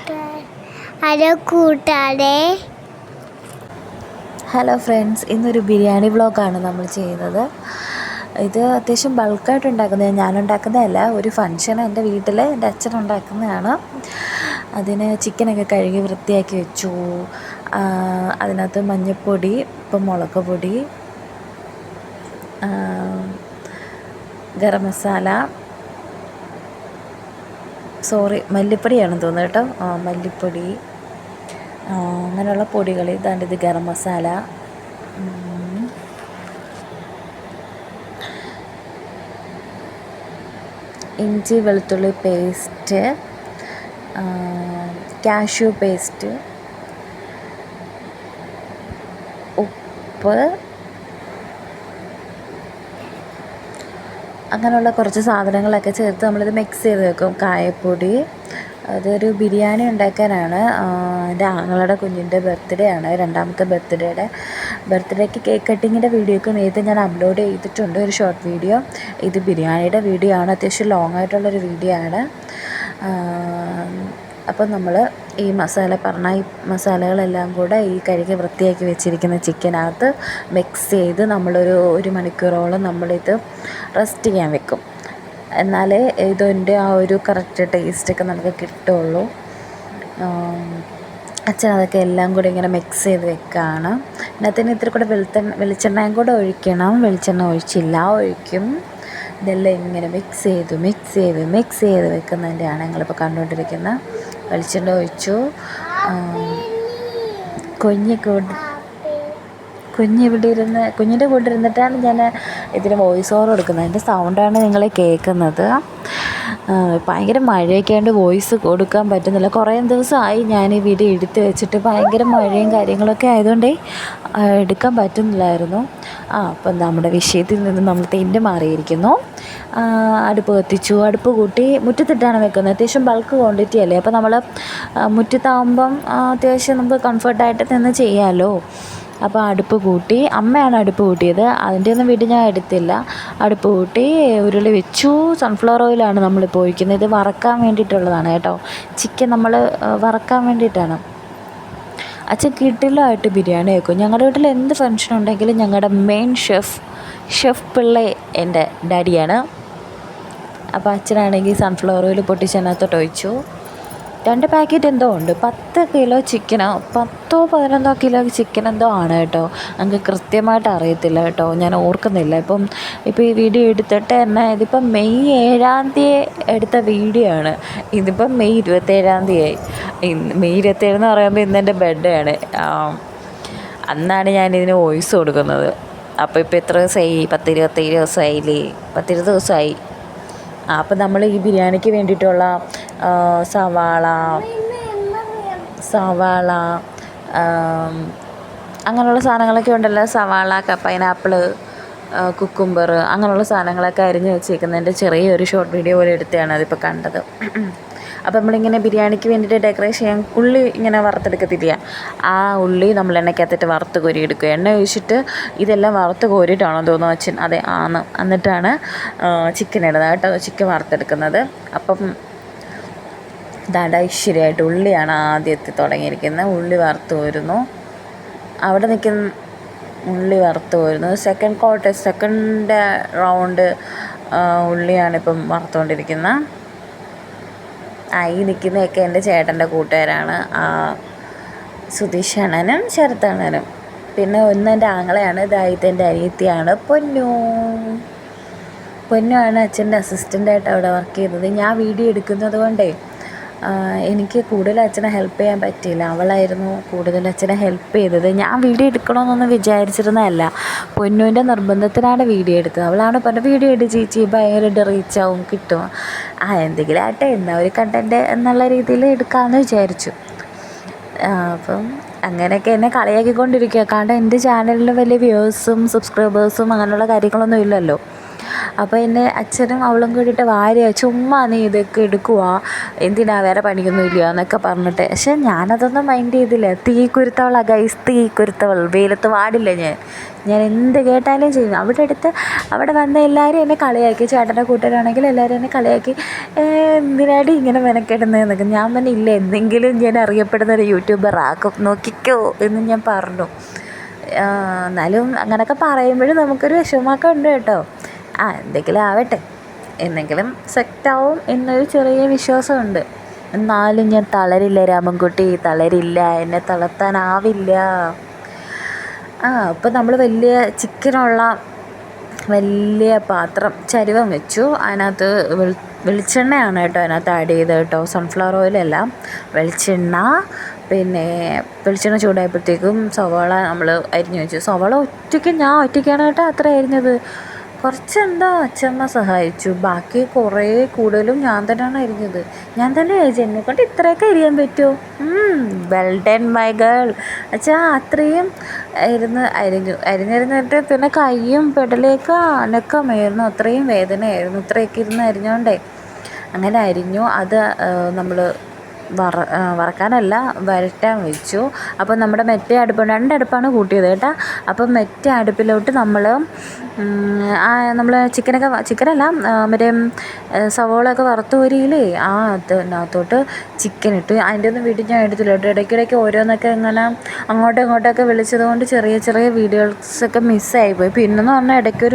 Hello കൂട്ടാതെ. Hello friends, ഇന്നൊരു ബിരിയാണി വ്ളോഗാണ് നമ്മൾ ചെയ്യുന്നത്. ഇത് അത്യാവശ്യം ബൾക്കായിട്ട് ഉണ്ടാക്കുന്നത്, ഞാനുണ്ടാക്കുന്നതല്ല. ഒരു ഫങ്ഷൻ എൻ്റെ വീട്ടിൽ എൻ്റെ അച്ഛൻ ഉണ്ടാക്കുന്നതാണ്. അതിന് ചിക്കനൊക്കെ കഴുകി വൃത്തിയാക്കി വെച്ചു. അതിനകത്ത് മഞ്ഞൾപ്പൊടി, ഇപ്പം മുളക് പൊടി, ഗരം മസാല, മല്ലിപ്പൊടിയാണെന്ന് തോന്നുന്നു കേട്ടോ. മല്ലിപ്പൊടി, അങ്ങനെയുള്ള പൊടികൾ. ഇത് ഗരം മസാല, ഇഞ്ചി വെളുത്തുള്ളി പേസ്റ്റ്, കാഷ്യൂ പേസ്റ്റ്, ഉപ്പ്, അങ്ങനെയുള്ള കുറച്ച് സാധനങ്ങളൊക്കെ ചേർത്ത് നമ്മളിത് മിക്സ് ചെയ്ത് വെക്കും. കായപ്പൊടി. അതൊരു ബിരിയാണി ഉണ്ടാക്കാനാണ്. എൻ്റെ ആങ്ങളുടെ കുഞ്ഞിൻ്റെ ബർത്ത്ഡേ ആണ്, രണ്ടാമത്തെ ബർത്ത്ഡേക്ക് കേക്ക് കട്ടിങ്ങിൻ്റെ വീഡിയോ ഒക്കെ നേരത്തെ ഞാൻ അപ്ലോഡ് ചെയ്തിട്ടുണ്ട്, ഒരു ഷോർട്ട് വീഡിയോ. ഇത് ബിരിയാണിയുടെ വീഡിയോ ആണ്, അത്യാവശ്യം ലോങ് ആയിട്ടുള്ളൊരു വീഡിയോ ആണ്. അപ്പം നമ്മൾ ഈ മസാലകളെല്ലാം കൂടെ ഈ കഴുകി വൃത്തിയാക്കി വെച്ചിരിക്കുന്ന ചിക്കനകത്ത് മിക്സ് ചെയ്ത് ഒരു മണിക്കൂറോളം നമ്മളിത് റെസ്റ്റ് ചെയ്യാൻ വെക്കും. എന്നാലേ ഇതിൻ്റെ ആ ഒരു കറക്റ്റ് ടേസ്റ്റൊക്കെ നമുക്ക് കിട്ടുള്ളൂ. അച്ഛൻ അതൊക്കെ എല്ലാം കൂടി ഇങ്ങനെ മിക്സ് ചെയ്ത് വെക്കുകയാണ്. ഇതിനകത്തിന് ഇത്തിരി കൂടെ വെളിച്ചെണ്ണയും കൂടെ ഒഴിക്കണം. വെളിച്ചെണ്ണ ഒഴിക്കും. ഇതെല്ലാം ഇങ്ങനെ മിക്സ് ചെയ്ത് വെക്കുന്നതിൻ്റെയാണ് ഞങ്ങളിപ്പോൾ കണ്ടുകൊണ്ടിരിക്കുന്നത്. വെളിച്ചെണ്ണ ഒഴിച്ചു. കുഞ്ഞിൻ്റെ കൂടെ ഇരുന്നിട്ടാണ് ഞാൻ ഇതിന് വോയിസ് ഓവർ കൊടുക്കുന്നത്. അതിൻ്റെ സൗണ്ടാണ് നിങ്ങൾ കേൾക്കുന്നത്. ഭയങ്കര മഴയൊക്കെ ആയതുകൊണ്ട് വോയിസ് കൊടുക്കാൻ പറ്റുന്നില്ല. കുറേ ദിവസമായി ഞാൻ ഈ വീഡിയോ എടുത്ത് വെച്ചിട്ട്. ഭയങ്കര മഴയും കാര്യങ്ങളൊക്കെ ആയതുകൊണ്ടേ എടുക്കാൻ പറ്റുന്നില്ലായിരുന്നു. അപ്പം നമ്മുടെ വിഷയത്തിൽ നിന്ന് നമ്മൾ തെന്നി മാറിയിരിക്കുന്നു. അടുപ്പ് കത്തിച്ചു. അടുപ്പ് കൂട്ടി മുറ്റത്തിട്ടാണ് വെക്കുന്നത്. അത്യാവശ്യം ബൾക്ക് ക്വാണ്ടിറ്റി അല്ലേ, അപ്പോൾ നമ്മൾ മുറ്റത്താകുമ്പം അത്യാവശ്യം നമുക്ക് കംഫർട്ടായിട്ട് നിന്ന് ചെയ്യാമല്ലോ. അപ്പോൾ അടുപ്പ് കൂട്ടി. അമ്മയാണ് അടുപ്പ് കൂട്ടിയത്, അതിൻ്റെ ഒന്നും വീഡിയോ ഞാൻ എടുത്തില്ല. അടുപ്പ് കൂട്ടി ഉരുളി വെച്ചു. സൺഫ്ലവർ ഓയിലാണ് നമ്മളിപ്പോൾ ഒഴിക്കുന്നത്. ഇത് വറക്കാൻ വേണ്ടിയിട്ടുള്ളതാണ് കേട്ടോ. ചിക്കൻ നമ്മൾ വറക്കാൻ വേണ്ടിയിട്ടാണ്. അച്ഛൻ കിടിലമായിട്ട് ബിരിയാണി വെക്കും. ഞങ്ങളുടെ വീട്ടിൽ എന്ത് ഫങ്ഷൻ ഉണ്ടെങ്കിലും ഞങ്ങളുടെ മെയിൻ ഷെഫ് പിള്ളേ എൻ്റെ ഡാഡിയാണ്. അപ്പോൾ അച്ഛനാണെങ്കിൽ സൺഫ്ലവർ ഓയിൽ പൊട്ടിച്ചതിനകത്തോട്ട് ഒഴിച്ചു. 2 പാക്കറ്റ് എന്തോ ഉണ്ട്. 10 കിലോ ചിക്കനോ 10-11 കിലോ ചിക്കൻ എന്തോ ആണ് കേട്ടോ. ഞങ്ങൾക്ക് കൃത്യമായിട്ട് അറിയത്തില്ല കേട്ടോ, ഞാൻ ഓർക്കുന്നില്ല. ഇപ്പോൾ ഈ വീഡിയോ എടുത്തിട്ട് തന്നെ ഇതിപ്പം മെയ് 7-ാം തീയതി എടുത്ത വീഡിയോ ആണ്. ഇതിപ്പം മെയ് 27-ാം തീയതി. മെയ് 27 എന്ന് പറയുമ്പോൾ ഇന്ന് എൻ്റെ ബർത്ത്ഡേ ആണ്. അന്നാണ് ഞാനിതിന് വോയിസ് കൊടുക്കുന്നത്. അപ്പോൾ ഇപ്പോൾ എത്ര ദിവസമായി? 10-27 ദിവസമായില്ലേ? 10-20 ദിവസമായി. അപ്പം നമ്മൾ ഈ ബിരിയാണിക്ക് വേണ്ടിയിട്ടുള്ള സവാള അങ്ങനെയുള്ള സാധനങ്ങളൊക്കെ ഉണ്ടല്ലോ. സവാള, പൈനാപ്പിൾ, കുക്കുംബർ, അങ്ങനെയുള്ള സാധനങ്ങളൊക്കെ അരിഞ്ഞ് വെച്ചേക്കുന്നതിൻ്റെ ചെറിയൊരു ഷോർട്ട് വീഡിയോ പോലെ എടുത്തതാണ് അതിപ്പോൾ കണ്ടത്. അപ്പോൾ നമ്മളിങ്ങനെ ബിരിയാണിക്ക് വേണ്ടിയിട്ട് ഡെക്കറേറ്റ് ചെയ്യാൻ ഉള്ളി ഇങ്ങനെ വറുത്തെടുക്കത്തില്ല. ആ ഉള്ളി നമ്മൾ എണ്ണയ്ക്കകത്തിട്ട് വറുത്ത് കോരിയെടുക്കുക. എണ്ണ ഒഴിച്ചിട്ട് ഇതെല്ലാം വറുത്ത് കോരിയിട്ടാണോ തോന്നുന്നു അച്ഛൻ? അതെ ആണ്. എന്നിട്ടാണ് ചിക്കൻ ഇടുന്നത് കേട്ടോ, ചിക്കൻ വറുത്തെടുക്കുന്നത്. അപ്പം ഐശ്വര്യമായിട്ട് ഉള്ളിയാണ് ആദ്യത്തെ തുടങ്ങിയിരിക്കുന്നത്. ഉള്ളി വറുത്ത് കോരുന്നു. അവിടെ നിൽക്കുന്ന ഉള്ളി വറുത്ത് കോരുന്നു. Second round ഉള്ളിയാണിപ്പം വറുത്തുകൊണ്ടിരിക്കുന്നത്. ഈ നിൽക്കുന്നതൊക്കെ എൻ്റെ ചേട്ടൻ്റെ കൂട്ടുകാരാണ്, സുധീഷ് അണ്ണനും ശരത് അണ്ണനും. പിന്നെ ഒന്ന് എൻ്റെ ആങ്ങളെയാണ്. ഇതായിട്ട് അനിയത്തിയാണ് പൊന്നുമാണ് അച്ഛൻ്റെ അസിസ്റ്റൻ്റായിട്ട് അവിടെ വർക്ക് ചെയ്തത്. ഞാൻ വീഡിയോ എടുക്കുന്നത് കൊണ്ടേ എനിക്ക് കൂടുതൽ അച്ഛനെ ഹെൽപ്പ് ചെയ്യാൻ പറ്റിയില്ല. അവളായിരുന്നു കൂടുതൽ അച്ഛനെ ഹെൽപ്പ് ചെയ്തത്. ഞാൻ വീഡിയോ എടുക്കണമെന്നൊന്നും വിചാരിച്ചിരുന്നതല്ല. പൊന്നുവിൻ്റെ നിർബന്ധത്തിനാണ് വീഡിയോ എടുത്തത്. അവളാണ് പറഞ്ഞത് വീഡിയോ എടുത്ത് ചേച്ചി, ഭയങ്കരമായിട്ട് റീച്ചാവും, കിട്ടും. എന്തെങ്കിലും ആട്ടെ, എന്നാ ഒരു കണ്ടൻറ്റ് എന്നുള്ള രീതിയിൽ എടുക്കാമെന്ന് വിചാരിച്ചു. അപ്പം അങ്ങനെയൊക്കെ എന്നെ കളിയാക്കിക്കൊണ്ടിരിക്കുക. കാരണം എൻ്റെ ചാനലിൽ വലിയ വ്യൂവേഴ്സും സബ്സ്ക്രൈബേഴ്സും അങ്ങനെയുള്ള കാര്യങ്ങളൊന്നും ഇല്ലല്ലോ. അപ്പോൾ എന്നെ അച്ഛനും അവളും കൂടിയിട്ട് വാരിയ ചുമ്മാ നീ ഇതൊക്കെ എടുക്കുക, എന്തിനാ വേറെ പണിയൊന്നും ഇല്ല എന്നൊക്കെ പറഞ്ഞിട്ട്. പക്ഷെ ഞാനതൊന്നും മൈൻഡ് ചെയ്തില്ല. തീ കുരുത്തവളാ ഗൈസ്, തീ കുരുത്തവൾ. വെയിലത്ത് വാടില്ല ഞാൻ എന്ത് കേട്ടാലും ചെയ്യും. അവിടെ വന്ന എല്ലാവരും എന്നെ കളിയാക്കി. ചേട്ടൻ്റെ കൂട്ടരാണെങ്കിൽ എല്ലാവരും എന്നെ കളിയാക്കി, എന്തിനാടി ഇങ്ങനെ മെനക്കെടുന്നതെന്നൊക്കെ. ഞാൻ തന്നെ ഇല്ല, എന്തെങ്കിലും ഞാൻ അറിയപ്പെടുന്ന ഒരു യൂട്യൂബർ ആക്കും, നോക്കിക്കോ എന്ന് ഞാൻ പറഞ്ഞു. എന്നാലും അങ്ങനെയൊക്കെ പറയുമ്പോഴും നമുക്കൊരു വിഷമമൊക്കെ ഉണ്ട് കേട്ടോ. എന്തെങ്കിലും ആവട്ടെ, എന്തെങ്കിലും സെറ്റാവും എന്നൊരു ചെറിയ വിശ്വാസമുണ്ട്. എന്നാലും ഞാൻ തളരില്ല രാമൻകുട്ടി, തളരില്ല, എന്നെ തളർത്താനാവില്ല. അപ്പോൾ നമ്മൾ വലിയ ചിക്കനുള്ള വലിയ പാത്രം ചരുവം വെച്ചു. അതിനകത്ത് വെളിച്ചെണ്ണയാണ് കേട്ടോ അതിനകത്ത് ആഡ് ചെയ്തത് കേട്ടോ, സൺഫ്ലവർ ഓയിലല്ല, വെളിച്ചെണ്ണ. പിന്നെ വെളിച്ചെണ്ണ ചൂടായപ്പോഴത്തേക്കും സവാള നമ്മൾ അരിഞ്ഞു വെച്ചു. സവാള ഞാൻ ഒറ്റയ്ക്കാണ് കേട്ടോ അത്ര അരിഞ്ഞത്. കുറച്ചെന്തോ അച്ഛമ്മ സഹായിച്ചു, ബാക്കി കുറേ കൂടുതലും ഞാൻ തന്നെയാണ് അരിഞ്ഞത്. ഞാൻ തന്നെ അരിഞ്ഞു. എന്നെക്കൊണ്ട് ഇത്രയൊക്കെ അരിയാൻ പറ്റുമോ? Well done my girl. അത്രയും അരിഞ്ഞിരുന്നിട്ട് പിന്നെ കൈയും പെടലേക്ക് അനക്കമായിരുന്നു, അത്രയും വേദനയായിരുന്നു ഇത്രയൊക്കെ ഇരുന്ന് അരിഞ്ഞോണ്ടേ. അങ്ങനെ അരിഞ്ഞു. അത് നമ്മൾ വറക്കാനല്ല, വരട്ടാൻ വെച്ചു. അപ്പോൾ നമ്മുടെ മറ്റേ അടുപ്പ്, 2 അടുപ്പാണ് കൂട്ടിയത് കേട്ടോ. അപ്പം മറ്റേ അടുപ്പിലോട്ട് നമ്മൾ ചിക്കനല്ല മറ്റേ സവോളയൊക്കെ വറുത്ത് കോരിയില്ലേ, അതിനകത്തോട്ട് ചിക്കൻ ഇട്ട്. അതിൻ്റെ ഒന്നും വീഡിയോ ഞാൻ എടുത്തില്ല കേട്ടോ. ഇടയ്ക്കിടയ്ക്ക് ഓരോന്നൊക്കെ ഇങ്ങനെ അങ്ങോട്ടും ഇങ്ങോട്ടൊക്കെ വിളിച്ചത് കൊണ്ട് ചെറിയ ചെറിയ വീഡിയോസൊക്കെ മിസ്സായിപ്പോയി. പിന്നെന്ന് പറഞ്ഞാൽ ഇടയ്ക്ക്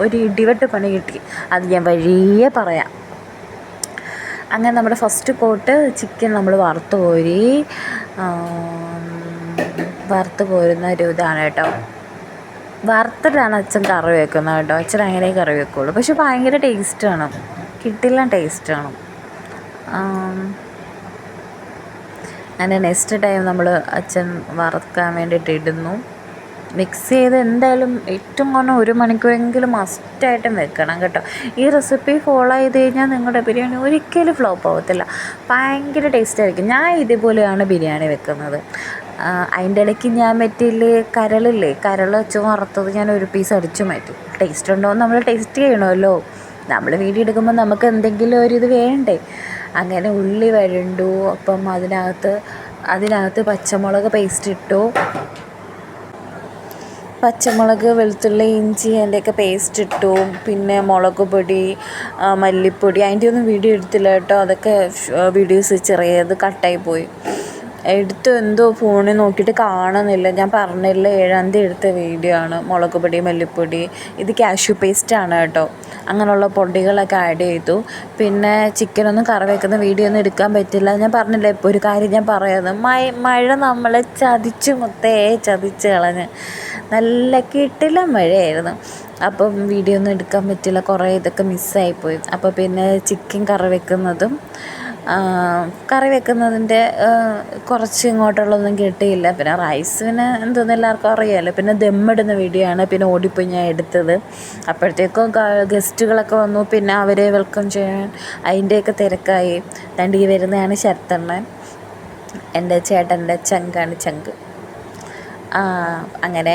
ഒരു ഇടിവെട്ട് പണി കിട്ടി, അത് ഞാൻ വഴിയേ പറയാം. അങ്ങനെ നമ്മുടെ ഫസ്റ്റ് കോട്ട് ചിക്കൻ നമ്മൾ വറുത്ത് കോരുന്ന ഒരു ഇതാണ് കേട്ടോ. വറുത്തിട്ടാണ് അച്ഛൻ കറി വെക്കുന്നത് കേട്ടോ. അച്ഛൻ അങ്ങനെ കറി വെക്കുള്ളൂ. പക്ഷെ ഭയങ്കര ടേസ്റ്റാണ്, കിട്ടില്ല ടേസ്റ്റാണ്. അങ്ങനെ നെക്സ്റ്റ് ടൈം നമ്മൾ അച്ഛൻ വറുക്കാൻ വേണ്ടിയിട്ട് ഇടുന്നു. മിക്സ് ചെയ്ത് എന്തായാലും ഏറ്റവും കുറഞ്ഞ 1 മണിക്കൂറെങ്കിലും മസ്റ്റായിട്ടും വെക്കണം കേട്ടോ. ഈ റെസിപ്പി ഫോളോ ചെയ്ത് കഴിഞ്ഞാൽ നിങ്ങളുടെ ബിരിയാണി ഒരിക്കലും ഫ്ലോപ്പ് ആവത്തില്ല, ഭയങ്കര ടേസ്റ്റായിരിക്കും. ഞാൻ ഇതുപോലെയാണ് ബിരിയാണി വെക്കുന്നത്. അതിൻ്റെ ഇടയ്ക്ക് ഞാൻ കരൾ വെച്ച് വറുത്തത് ഞാൻ ഒരു പീസ് അടിച്ചു മാറ്റി. ടേസ്റ്റ് ഉണ്ടോ എന്ന് നമ്മൾ ടേസ്റ്റ് ചെയ്യണമല്ലോ. നമ്മൾ വീഡിയോ എടുക്കുമ്പോൾ നമുക്ക് എന്തെങ്കിലും ഒരിത് വേണ്ടേ. അങ്ങനെ ഉള്ളി വഴണ്ടു. അപ്പം അതിനകത്ത് പച്ചമുളക് പേസ്റ്റ് ഇട്ടു. പച്ചമുളക്, വെളുത്തുള്ളി, ഇഞ്ചി അതിൻ്റെയൊക്കെ പേസ്റ്റ് ഇട്ടു. പിന്നെ മുളക് പൊടി, മല്ലിപ്പൊടി, അതിൻ്റെ ഒന്നും വീഡിയോ എടുത്തില്ല കേട്ടോ. അതൊക്കെ വീഡിയോസ് ചെറിയത് കട്ടായിപ്പോയി. എന്തോ ഫോണിൽ നോക്കിയിട്ട് കാണുന്നില്ല. ഞാൻ പറഞ്ഞില്ല, 7-ാം തീയതി എടുത്ത വീഡിയോ ആണ്. മുളക് പൊടി, മല്ലിപ്പൊടി, ഇത് കാഷ്യൂ പേസ്റ്റാണ് കേട്ടോ. അങ്ങനെയുള്ള പൊടികളൊക്കെ ആഡ് ചെയ്തു. പിന്നെ ചിക്കനൊന്നും കറി വെക്കുന്ന വീഡിയോ ഒന്നും എടുക്കാൻ പറ്റില്ല. ഞാൻ പറഞ്ഞില്ല, ഇപ്പോൾ ഒരു കാര്യം ഞാൻ പറയാം. മഴ നമ്മളെ ചതിച്ച് കളഞ്ഞ്. നല്ല കിട്ടില്ല മഴയായിരുന്നു. അപ്പം വീഡിയോ ഒന്നും എടുക്കാൻ പറ്റില്ല, കുറേ ഇതൊക്കെ മിസ്സായിപ്പോയി. അപ്പോൾ പിന്നെ ചിക്കൻ കറി വെക്കുന്നതിൻ്റെ കുറച്ച് ഇങ്ങോട്ടുള്ളതൊന്നും കിട്ടിയില്ല. പിന്നെ റൈസിന് എന്തോന്നും എല്ലാവർക്കും അറിയാമല്ലോ. പിന്നെ ദമ്മിടുന്ന വീഡിയോ ആണ് പിന്നെ ഓടിപ്പോയി ഞാൻ എടുത്തത്. അപ്പോഴത്തേക്കും ഗസ്റ്റുകളൊക്കെ വന്നു. പിന്നെ അവരെ വെൽക്കം ചെയ്യാൻ അതിൻ്റെയൊക്കെ തിരക്കായി. ഈ വരുന്നതാണ് ശരത്തണ്ണൻ, എൻ്റെ ചേട്ടൻ്റെ ചങ്കാണ് ചങ്ക്. അങ്ങനെ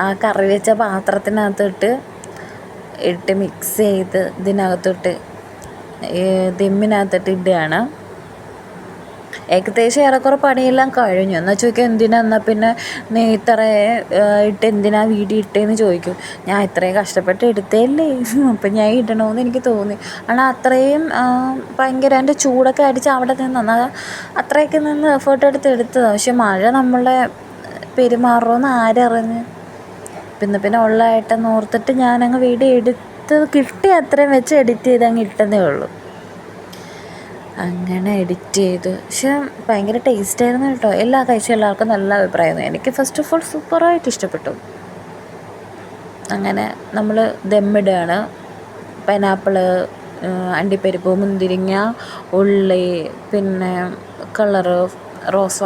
ആ കറി വെച്ച പാത്രത്തിനകത്തോട്ട് ഇട്ട് മിക്സ് ചെയ്ത് ഇതിനകത്തോട്ട് ദമ്മിനകത്തിട്ട് ഇടുകയാണ്. ഏകദേശം ഏറെക്കുറെ പണിയെല്ലാം കഴിഞ്ഞു. എന്നാൽ ചോദിക്കുക എന്നാൽ പിന്നെ നീ ഇത്ര എന്തിനാ വീഡിയോ ഇട്ടേന്ന് ചോദിക്കും. ഞാൻ ഇത്രയും കഷ്ടപ്പെട്ട് എടുത്തല്ലേ, അപ്പം ഞാൻ ഇടണമെന്ന് എനിക്ക് തോന്നി. കാരണം അത്രയും ഭയങ്കര എൻ്റെ ചൂടൊക്കെ അടിച്ച് അവിടെ അത്രയൊക്കെ നിന്ന് എഫേർട്ട് എടുത്തതാണ്. പക്ഷെ മഴ നമ്മളെ പെരുമാറുമെന്ന് ആരറിഞ്ഞ്. പിന്നെ ഉള്ളതായിട്ടെന്ന് ഓർത്തിട്ട് ഞാനങ്ങ് വീഡിയോ കിട്ടി അത്രയും വെച്ച് എഡിറ്റ് ചെയ്ത് അങ്ങ് ഇട്ടതേ ഉള്ളൂ. അങ്ങനെ എഡിറ്റ് ചെയ്തു. പക്ഷെ ഭയങ്കര ടേസ്റ്റായിരുന്നു കേട്ടോ. എല്ലാവർക്കും നല്ല അഭിപ്രായമായിരുന്നു. എനിക്ക് ഫസ്റ്റ് ഓഫ് ഓൾ സൂപ്പറായിട്ട് ഇഷ്ടപ്പെട്ടു. അങ്ങനെ നമ്മൾ ദമ്മിടുകയാണ്. പൈനാപ്പിള്, അണ്ടിപ്പരിപ്പ്, മുന്തിരിങ്ങ, ഉള്ളി, പിന്നെ കളറ്, റോസ്